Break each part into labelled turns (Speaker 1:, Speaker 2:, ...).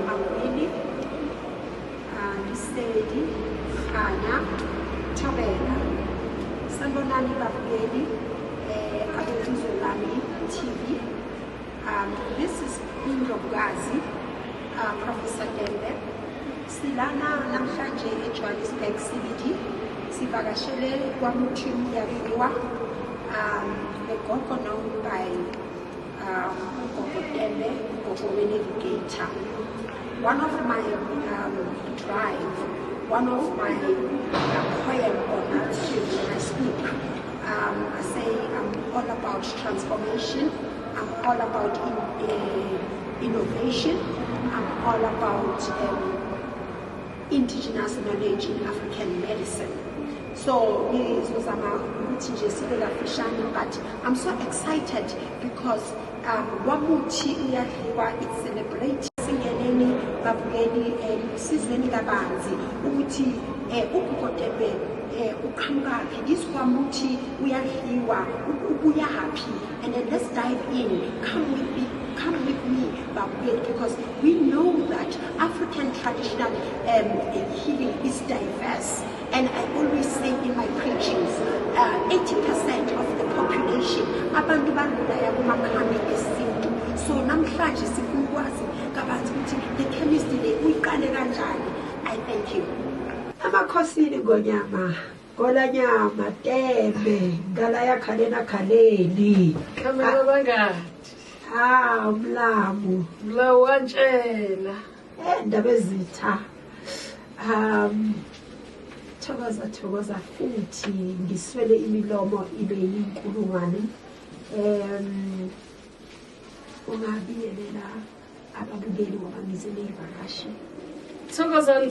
Speaker 1: Mawini, Lisedi, Kanya, Tabela, Sanbonani Babugeli, Abetuzolami TV. This is Indrogazi, Professor Dembe. Silana namhlanje eJohannesburg CBD. Sivakashele kwamuthi yabiwa begogo known by Gogo Dembe, Gogo Navigator. One of my drive, one of my poem or attitude when I speak, I say I'm all about transformation, I'm all about innovation, I'm all about indigenous knowledge in African medicine. So but I'm so excited because Wamuchi it's celebrating Singeneni Babugeni Sizweni Gabanzi Uti Ukukotebe Ukambaki this Wamuchi we are here we are happy and then let's dive in. Come with me Babugeni, because we know that African traditional healing is diverse. And I always say in my preachings, 80% of the population abantu baludaya kumakhambi esintu. So namhlanje sikukwazi kabanzi ukuthi the chemistry le uyiqale kanjani. I thank you. Amakhosini ngonyama, ngolanyama, Dembe, ngala yakhalena khaleli.
Speaker 2: Kamela bangati.
Speaker 1: Mlamu.
Speaker 2: Mlawu wantshela.
Speaker 1: Ndaba ezitha. Thokoza futhi ngiswele imilomo ibe yinkulungwane ungabiyelela ababukeli ngoba ngizele ivakashi.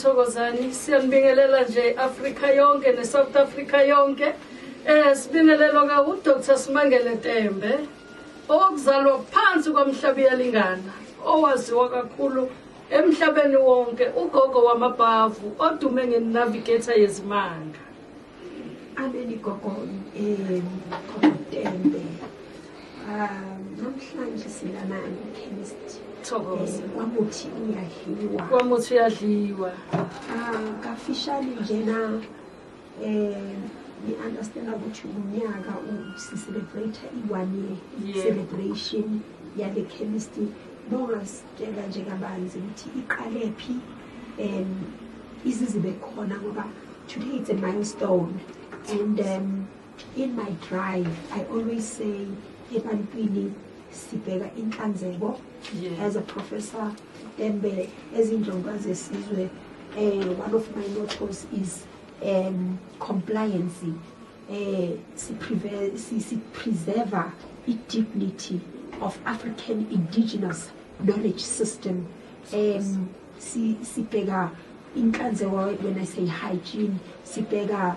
Speaker 2: Thokozani siyanibingelela nje Africa yonke ne South Africa yonke sibingelelo ka uDr Simangele Dembe okuzalwa phansi kwamhlaba yalingana owaziwa kakhulu emhlabeni wonke ugogo wamabhavu odume ngenavigator yezimanga.
Speaker 1: Abeni gogo Dembe namhlanje silana chemist
Speaker 2: Thokoza
Speaker 1: kwamuthi uyadliwa
Speaker 2: kwamuthi uyadliwa
Speaker 1: kafishane njena we understand ukuthi unyaka celebrate i-1 year celebration yale chemistry. Bongasitshela njengabanzi ukuthi iqalephi izizibe khona ngoba today it's a milestone and in my drive I always say ebantwini sibheka inhlanzeko as a professor Dembe ezindlonga zesizwe one of my mottos is compliance si preserve dignity of African indigenous knowledge system. Sibheka inhlanzeko when I say hygiene, sibheka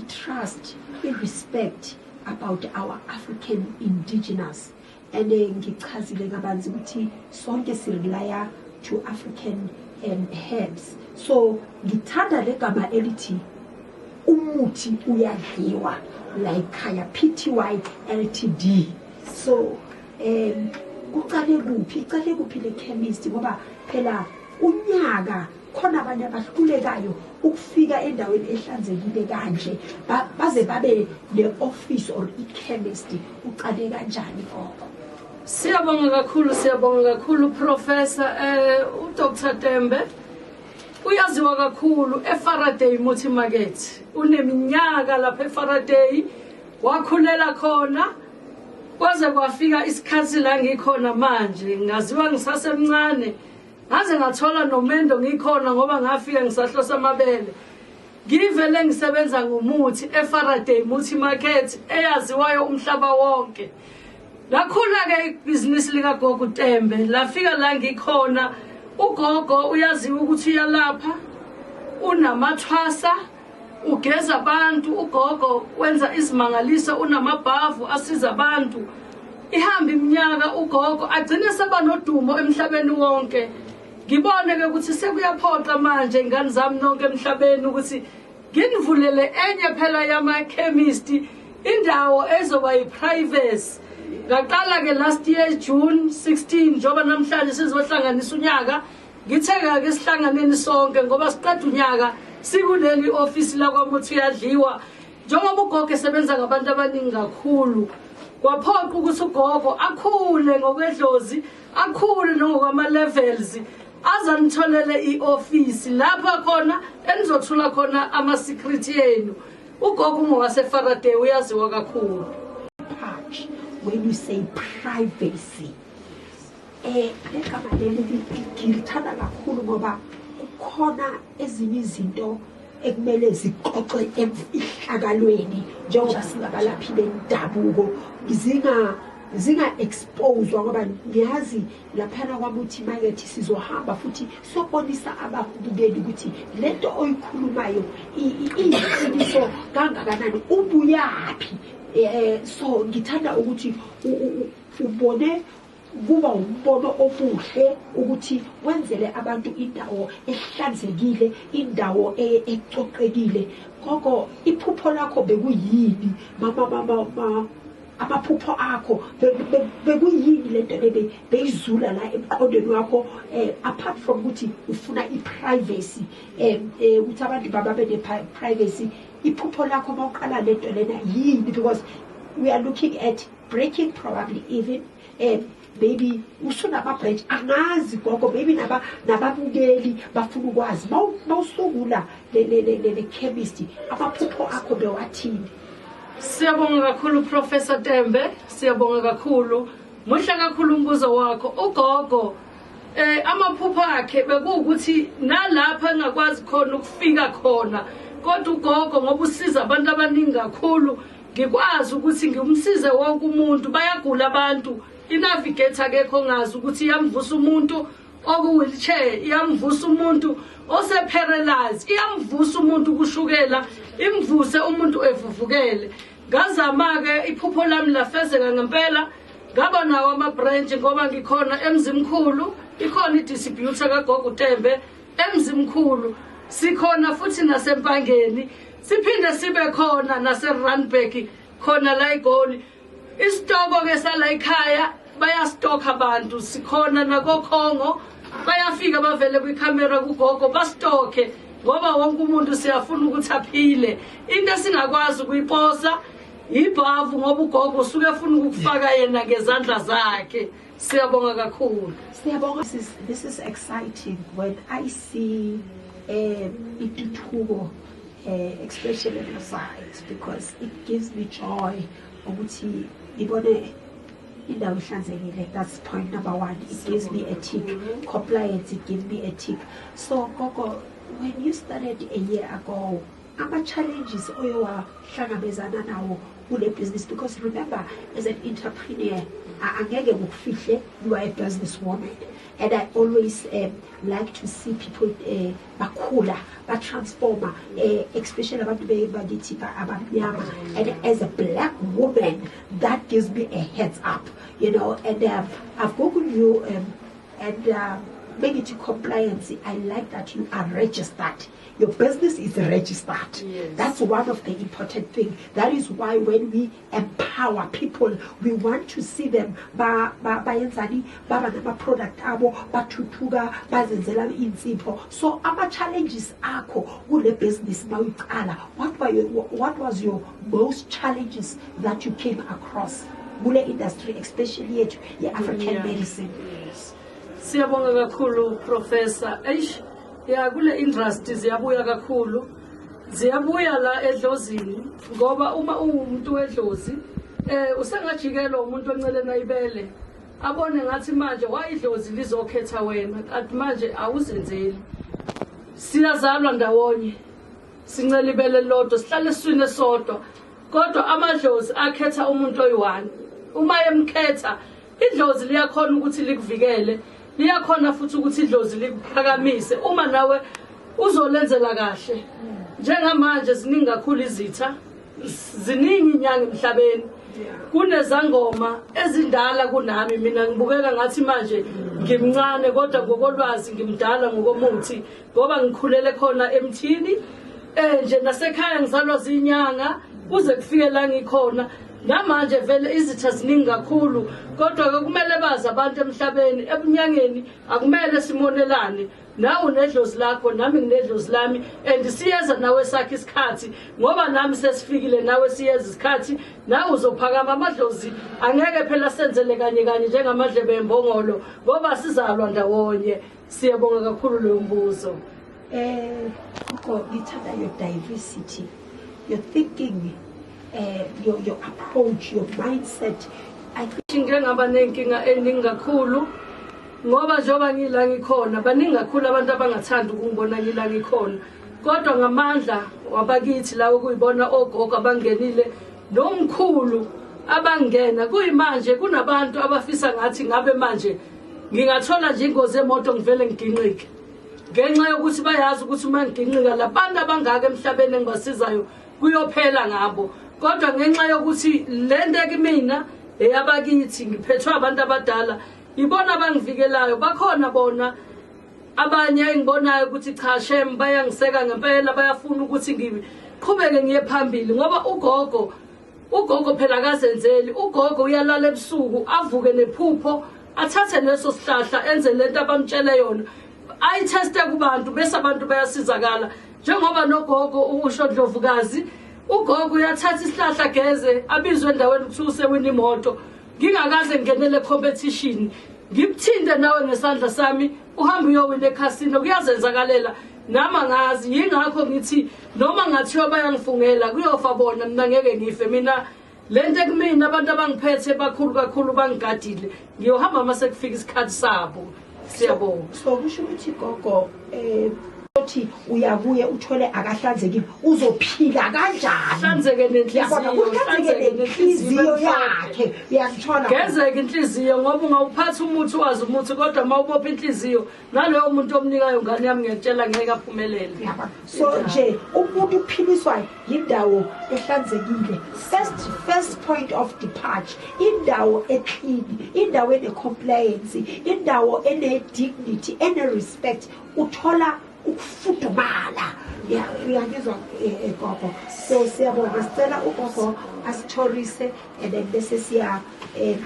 Speaker 1: trust, respect about our African indigenous. And ngichazile kabanzi ukuthi sonke sirelaya to African herbs. So ngithanda legama elithi umuthi uyadliwa like Kaya Pty Ltd. So kuqale kuphi le chemist ngoba phela unyaka khona abanye abahlulekayo ukufika endaweni ehlanzekile kanje baze babe le office or i-chemist uqale kanjani gogo?
Speaker 2: Siyabonga kakhulu Professor uDr Dembe uyaziwa kakhulu eFaraday Multi Market uneminyaka lapha eFaraday wakhulela khona kwaze kwafika isikhathi la ngikhona manje ngaziwa ngisasemncane ngaze ngathola nomendo ngikhona ngoba ngafika ngisahlosa amabele ngivele ngisebenza ngomuthi eFaraday Multi Market eyaziwayo umhlaba wonke. Lakhula ke ibhizinisi lika Gogo Dembe lafika la ngikhona ugogo uyaziwa ukuthi uyalapha unamathwasa ugeza abantu ugogo wenza izimangaliso unamabhavu asiza abantu ihamba iminyaka ugogo agcine seba nodumo emhlabeni wonke. Ngibone ke ukuthi sekuyaphoqa manje ingane zami nonke emhlabeni ukuthi nginivulele enye phela yama chemist indawo ezoba yiprivacy ngaqala ke last year June 16 njoba namhlanje sizohlanganisa unyaka ngitheka ke sihlanganeni sonke ngoba siqeda unyaka sikuleli office la kwamuthi uyadliwa njengoba ugogo esebenza ngabantu abaningi kakhulu kwaphoqa ukuthi ugogo akhule ngokwedlozi akhule ngokwama levels azanitholele ioffice lapha khona enizothula khona ama secret yenu ugogo ngowase Faraday uyaziwa kakhulu.
Speaker 1: When you say privacy legama leli ngilithanda kakhulu ngoba kukhona ezinye izinto ekumele ziqoqwe emfihlakalweni njengoba singabalaphi bendabuko zinga exposed ngoba ngiyazi laphana kwamuthi market sizohamba futhi sobonisa ababukeli ukuthi lento oyikhulumayo iyiqiniso kangakanani ubuyapi. So ngithanda ukuthi ubone kuba umbono omuhle ukuthi wenzele abantu indawo ehlanzekile indawo ecoqekile gogo iphupho lakho bekuyini mama amaphupho akho bekuyini lento beyizula la emqondweni wakho apart from ukuthi ufuna iprivacy ukuthi abantu babe privacy iphupho lakho mawuqala lento lena yini because we are looking at breaking probably even maybe usunama branch angazi gogo maybe nababukeli bafuna ukwazi mawusungula le chemist amaphupho akho bewathini.
Speaker 2: Siyabonga kakhulu Professor Tembe, siyabonga kakhulu. Muhle kakhulu umbuzo wakho. Ugogo amaphupho akhe bekuwukuthi nalapha engakwazi khona ukufika khona. Kodwa ugogo ngoba usiza abantu abaningi kakhulu, ngikwazi ukuthi ngimsize wonke umuntu bayagula abantu. Inavigator akekho ngazi ukuthi iyamvusa umuntu oku wheelchair, iyamvusa umuntu oseparalyzed, iyamvusa umuntu kushukela, imvuse umuntu evuvukele. Ngazama ke iphupho lami lafezeka ngempela. Ngaba nawo ama branch ngoba ngikhona eMzimkhulu, ikhona idistributor kaGogo Tembe eMzimkhulu. Sikhona futhi naseMpangeni, siphinde sibe khona naseRandburg khona la eGoli. Isitoko ke sala ekhaya bayastokha abantu, sikhona nakoKhongo bayafika bavele kwicamera kugogo bastokhe ngoba wonke umuntu siyafuna ukuthi aphile. Into esingakwazi ukuyiposa ibhavu ngoba ugogo usuke efuna ukufaka yena ngezandla zakhe. Siyabonga kakhulu.
Speaker 1: Siyabonga. This is exciting when I see ituthuko especially on the sides because it gives me joy ukuthi ibone indawo ihlanzekile. That's point number one. It gives me a tick. Compliance, it gives me a tick. So Gogo, when you started a year ago, ama challenges oyowa hlangabezana nawo kule business because remember as an entrepreneur angeke ukufihle you are a businesswoman and I always like to see people bakhula transformer especially abantu bakithi abamnyama and as a black woman that gives me a heads up, you know, and I've googled you and maybe to compliance. I like that you are registered. Your business is registered.
Speaker 2: Yes.
Speaker 1: That's one of the important things. That is why when we empower people, we want to see them bayenzani baba nama product abo bathutuga bazenzela insipho. So ama challenges akho kule business mawuqala. What was your most challenges that you came across kule industry, especially yethu ye African medicine?
Speaker 2: Yes. Siyabonga kakhulu Professor. Ya kule industry ziyabuya kakhulu. Ziyabuya la edlozini ngoba uma umuntu wedlozi usengajikela umuntu oncelena ibele abone ngathi manje wayidlozi lizokhetha wena kanti manje awuzenzeli. Siyazalwa ndawonye. Sincela ibele lodwa sihlale eswini esodwa. Kodwa amadlozi akhetha umuntu oyi-one. Uma yemkhetha idlozi liyakhona ukuthi likuvikele. Liyakhona futhi ukuthi idlozi likuphakamise uma nawe uzolenzela kahle. Njengamanje ziningi kakhulu izitha, ziningi inyanga emhlabeni. Kunezangoma ezindala kunami, mina ngibukeka ngathi manje ngimncane kodwa ngokolwazi ngimdala ngokomuthi ngoba ngikhulele khona emthini nje nasekhaya ngizalwa zinyanga kuze kufike la ngikhona. namanje vele izitha ziningi kakhulu kodwa kumele bazi abantu emhlabeni ebunyangeni akumele simonelane nawe unedlozi lakho nami nginedlozi lami and siyeza nawe sakhe isikhathi ngoba nami sesifikile nawe siyeza isikhathi nawe uzophakama amadlozi angeke phela senzele kanye kanye njengamadlebe embongolo ngoba sizalwa ndawonye siyabonga kakhulu lo mbuzo
Speaker 1: ngithanda your diversity, your thinking, your approach, your mindset. I think
Speaker 2: ngeke ngaba nenkinga eningi kakhulu ngoba njengoba ngila ngikhona baningi kakhulu abantu abangathanda ukungibona ngila ngikhona kodwa ngamandla wabakithi lawo kuyibona ogogo abangenile nomkhulu abangena kuyimanje kunabantu abafisa ngathi ngabe manje ngingathola nje ingozi emoto ngivele ngiginqike ngenxa yokuthi bayazi ukuthi uma ngiginqika labantu abangaka emhlabeni engibasizayo kuyophela ngabo kodwa ngenxa yokuthi lento kimi eyabakithi ngiphethwe abantu abadala ibona abangivikelayo bakhona bona abanye engibonayo ukuthi cha shem bayangiseka ngempela bayafuna ukuthi ngiqhubeke ngiye phambili ngoba ugogo phela akazenzeli ugogo uyalala ebusuku avuke nephupho athathe leso sihlahla enze lento abamtshele yona ayitheste kubantu bese abantu bayasizakala njengoba nogogo usho Dlovukazi ugogo uyathatha isihlahla geze abizwe endaweni kuthiwa usewina imoto ngingakaze ngenele competition ngimthinde nawe ngesandla sami uhamba uyowina eCasino kuyazenzakalela nama ngazi yingakho ngithi noma ngathiwa bayangifungela kuyofa bona mina ngeke ngife mina lento kumina abantu abangiphethe bakhulu kakhulu bangigadile ngiyohamba mase kufika isikhathi sabo siyabonga
Speaker 1: so kusho ukuthi gogo uthi uyabuye uthole akahlanzekile uzophila kanjani
Speaker 2: hlanzeke
Speaker 1: nenhliziyo yakhe uyangithola
Speaker 2: gezeke inhliziyo ngoba ungawuphatha umuthi wazi umuthi kodwa mawubopha inhliziyo naloyo muntu omnikayo ngane yami ngiyatshela ngeke aphumelele
Speaker 1: so nje umuntu uphiliswa indawo ehlanzekile first point of departure indawo eclean indawo ene-compliance indawo ene-dignity ene-respect uthola ukufudumala uyangizwa gogo so siyabonga sicela ugogo asithorise and then bese siya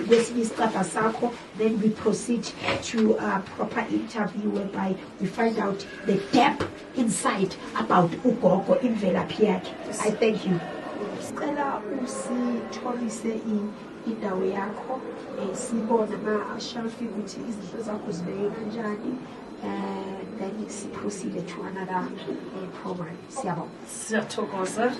Speaker 1: kwesinye isicabha sakho then we proceed to a proper interview whereby we find out the depth inside about ugogo imvelaphi yakhe. I thank you. Sicela usithorise indawo yakho sibona ma-shelf ukuthi izinto zakho zibeke kanjani then proceed to another program. Siyabonga.
Speaker 2: Siyathokoza.